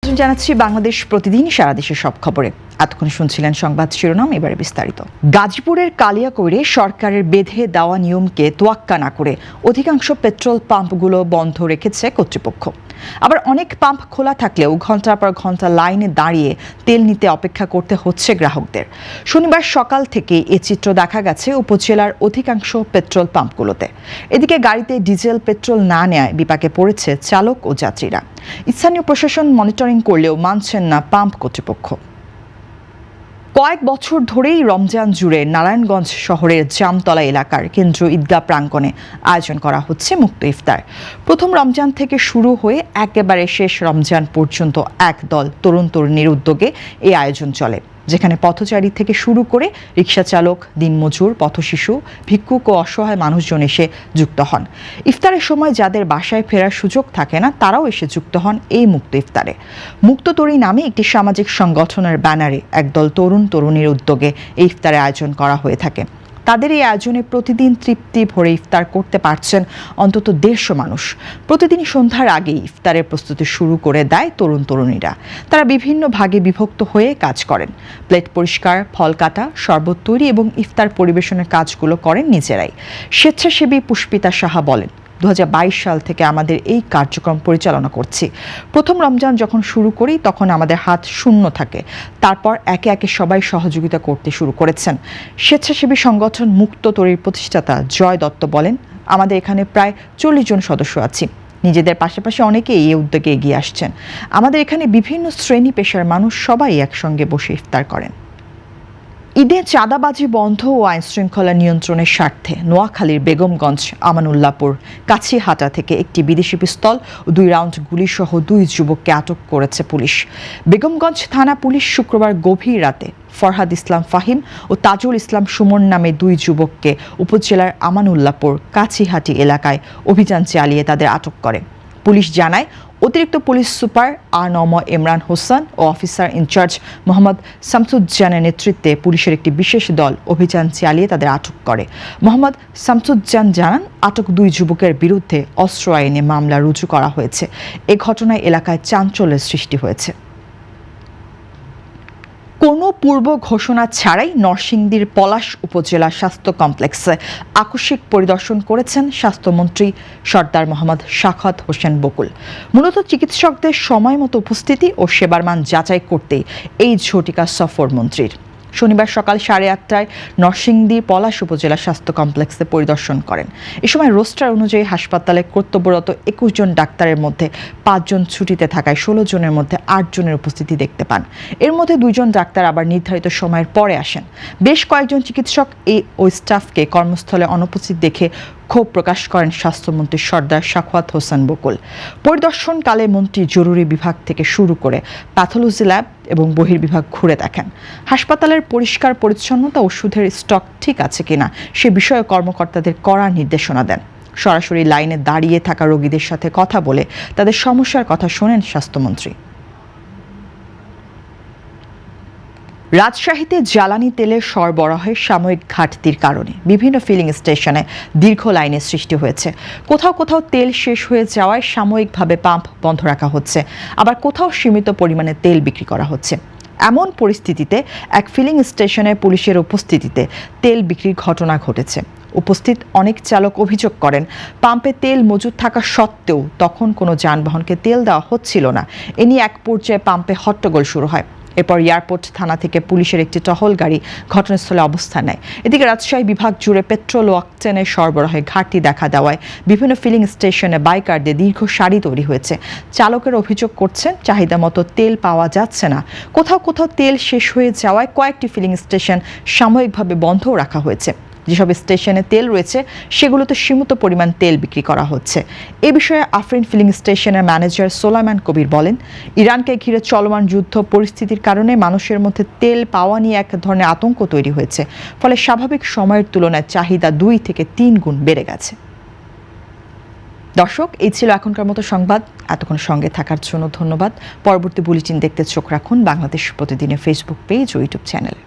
জানাচ্ছি বাংলাদেশ প্রতিদিন সারা দেশের সব খবরে। এতক্ষণ শুনছিলেন সংবাদ শিরোনাম, এবারে বিস্তারিত। গাজীপুরের কালিয়াকৈরে সরকারের বেঁধে দেওয়া নিয়মকে তোয়াক্কা না করে অধিকাংশ পেট্রোল পাম্পগুলো বন্ধ রেখেছে কর্তৃপক্ষ। আবার অনেক পাম্প খোলা থাকলেও ঘন্টার পর ঘন্টা লাইনে দাঁড়িয়ে তেল নিতে অপেক্ষা করতে হচ্ছে গ্রাহকদের। শনিবার সকাল থেকে এ চিত্র দেখা গেছে উপজেলার অধিকাংশ পেট্রোল পাম্পগুলোতে। এদিকে গাড়িতে ডিজেল পেট্রোল না নেয়ায় বিপাকে পড়েছে চালক ও যাত্রীরা। স্থানীয় প্রশাসন মনিটরিং করলেও মানছেন না পাম্প কর্তৃপক্ষ। কয়েক বছর ধরেই রমজান জুড়ে নারায়ণগঞ্জ শহরের জামতলা এলাকার কেন্দ্রীয় ঈদগাহ প্রাঙ্গণে আয়োজন করা হচ্ছে মুক্ত ইফতার। প্রথম রমজান থেকে শুরু হয়ে একেবারে শেষ রমজান পর্যন্ত একদল তরুণ তরুণীর উদ্যোগে এই আয়োজন চলে, যেখানে পথচারী থেকে শুরু করে রিকশা চালক, দিনমজুর, পথশিশু, ভিক্ষুক ও অসহায় মানুষজন এসে যুক্ত হন। ইফতারের সময় যাদের বাসায় ফেরার সুযোগ থাকে না তারাও এসে যুক্ত হন এই মুক্ত ইফতারে। মুক্ত তরী নামে একটি সামাজিক সংগঠনের ব্যানারে একদল তরুণ তরুণীর উদ্যোগে এই ইফতারের আয়োজন করা হয়ে থাকে। তাদের এই আয়োজনে প্রতিদিন তৃপ্তি ভরে ইফতার করতে পারছেন অন্তত 150 মানুষ। প্রতিদিন সন্ধ্যার আগেই ইফতারের প্রস্তুতি শুরু করে দেয় তরুণ তরুণীরা। তারা বিভিন্ন ভাগে বিভক্ত হয়ে কাজ করেন। প্লেট পরিষ্কার, ফল কাটা, শরবত তৈরি এবং ইফতার পরিবেশনের কাজগুলো করেন নিজেরাই। স্বেচ্ছাসেবী পুষ্পিতা সাহা বলেন, 2022 সাল থেকে আমাদের এই কার্যক্রম পরিচালনা করছি। প্রথম রমজান যখন শুরু করি তখন আমাদের হাত শূন্য থাকে, তারপর একে একে সবাই সহযোগিতা করতে শুরু করেছেন। স্বেচ্ছাসেবী সংগঠন মুক্ত তরীর প্রতিষ্ঠাতা জয় দত্ত বলেন, আমাদের এখানে প্রায় 40 জন সদস্য আছি। নিজেদের পাশাপাশি অনেকেই এই উদ্যোগে এগিয়ে আসছেন। আমাদের এখানে বিভিন্ন শ্রেণী পেশার মানুষ সবাই একসঙ্গে বসে ইফতার করেন। ঈদে চাঁদাবাজি বন্ধ ও আইনশৃঙ্খলা নিয়ন্ত্রণের স্বার্থে নোয়াখালীর বেগমগঞ্জ, আমানুল্লাহপুর, কাছিহাটা থেকে একটি বিদেশি পিস্তল ও 2 রাউন্ড গুলিসহ 2 যুবককে আটক করেছে পুলিশ। বেগমগঞ্জ থানা পুলিশ শুক্রবার গভীর রাতে ফরহাদ ইসলাম ফাহিম ও তাজুল ইসলাম সুমন নামে 2 যুবককে উপজেলার আমানুল্লাহপুর কাছিহাটি এলাকায় অভিযান চালিয়ে তাদের আটক করে। পুলিশ জানায়, অতিরিক্ত পুলিশ সুপার আ.ন.ম ইমরান হোসেন ও অফিসার ইনচার্জ মোহাম্মদ শামসুজ্জানের নেতৃত্বে পুলিশের একটি বিশেষ দল অভিযান চালিয়ে তাদের আটক করে। মোহাম্মদ শামসুজ্জান জানান, আটক 2 যুবকের বিরুদ্ধে অস্ত্র আইনে মামলা রুজু করা হয়েছে। এ ঘটনায় এলাকায় চাঞ্চল্যের সৃষ্টি হয়েছে। কোনো পূর্ব ঘোষণা ছাড়াই নরসিংদীর পলাশ উপজেলা স্বাস্থ্য কমপ্লেক্সে আকস্মিক পরিদর্শন করেছেন স্বাস্থ্যমন্ত্রী সর্দার মোহাম্মদ সাখাওয়াত হোসেন বকুল। মূলত চিকিৎসকদের সময়মতো উপস্থিতি ও সেবার মান যাচাই করতেই এই ঝটিকা সফর মন্ত্রীর। শনিবার সকাল 8:30টায় নরসিংদী পলাশ উপজেলা স্বাস্থ্য কমপ্লেক্সে পরিদর্শন করেন। এ সময় রোস্টার অনুযায়ী হাসপাতালে কর্তব্যরত 21 জন ডাক্তারের মধ্যে 5 জন ছুটিতে থাকায় 16 জনের মধ্যে 8 জনের উপস্থিতি দেখতে পান। এর মধ্যে 2 জন ডাক্তার আবার নির্ধারিত সময়ের পরে আসেন। বেশ কয়েকজন চিকিৎসক ও স্টাফকে কর্মস্থলে অনুপস্থিত দেখে ক্ষোভ প্রকাশ করেন স্বাস্থ্যমন্ত্রী সর্দার সাখাওয়াত হোসেন বকুল। পরিদর্শনকালে মন্ত্রী জরুরি বিভাগ থেকে শুরু করে প্যাথোলজি ল্যাব এবং বহির্বিভাগ ঘুরে দেখেন। হাসপাতালের পরিষ্কার পরিচ্ছন্নতা, ওষুধের স্টক ঠিক আছে কিনা সে বিষয়ে কর্মকর্তাদের কড়া নির্দেশনা দেন। সরাসরি লাইনে দাঁড়িয়ে থাকা রোগীদের সাথে কথা বলে তাদের সমস্যার কথা শোনেন স্বাস্থ্যমন্ত্রী। রাজশাহীতে জ্বালানি তেলের সরবরাহের সাময়িক ঘাটতির কারণে বিভিন্ন ফিলিং স্টেশনে দীর্ঘ লাইনের সৃষ্টি হয়েছে। কোথাও কোথাও তেল শেষ হয়ে যাওয়ায় সাময়িকভাবে পাম্প বন্ধ রাখা হচ্ছে, আবার কোথাও সীমিত পরিমাণে তেল বিক্রি করা হচ্ছে। এমন পরিস্থিতিতে এক ফিলিং স্টেশনে পুলিশের উপস্থিতিতে তেল বিক্রির ঘটনা ঘটেছে। উপস্থিত অনেক চালক অভিযোগ করেন, পাম্পে তেল মজুদ থাকা সত্ত্বেও তখন কোনো যানবাহনকে তেল দেওয়া হচ্ছিল না। এ নিয়ে এক পর্যায়ে পাম্পে হট্টগোল শুরু হয়। এরপর এয়ারপোর্ট থানা থেকে পুলিশের একটি টহল গাড়ি ঘটনাস্থলে অবস্থান নেয়। এদিকে রাজশাহী বিভাগ জুড়ে পেট্রোল ও অকটেনের সরবরাহে ঘাটতি দেখা দেওয়ায় বিভিন্ন ফিলিং স্টেশনে বাইকারদের দীর্ঘ সারি তৈরি হয়েছে। চালকের অভিযোগ করছেন, চাহিদা মতো তেল পাওয়া যাচ্ছে না। কোথাও কোথাও তেল শেষ হয়ে যাওয়ায় কয়েকটি ফিলিং স্টেশন সাময়িকভাবে বন্ধও রাখা হয়েছে। যেসব স্টেশনে তেল রয়েছে সেগুলোতে সীমিত পরিমাণ তেল বিক্রি করা হচ্ছে। এ বিষয়ে আফরিন ফিলিং স্টেশনের ম্যানেজার সোলাইমান কবির বলেন, ইরানকে ঘিরে চলমান যুদ্ধ পরিস্থিতির কারণে মানুষের মধ্যে তেল পাওয়া নিয়ে এক ধরনের আতঙ্ক তৈরি হয়েছে। ফলে স্বাভাবিক সময়ের তুলনায় চাহিদা 2 থেকে 3 গুণ বেড়ে গেছে। দর্শক, এই ছিল এখনকার মতো সংবাদ। এতক্ষণ সঙ্গে থাকার জন্য ধন্যবাদ। পরবর্তী বুলেটিন দেখতে চোখ রাখুন বাংলাদেশ প্রতিদিনের ফেসবুক পেজ ও ইউটিউব চ্যানেলে।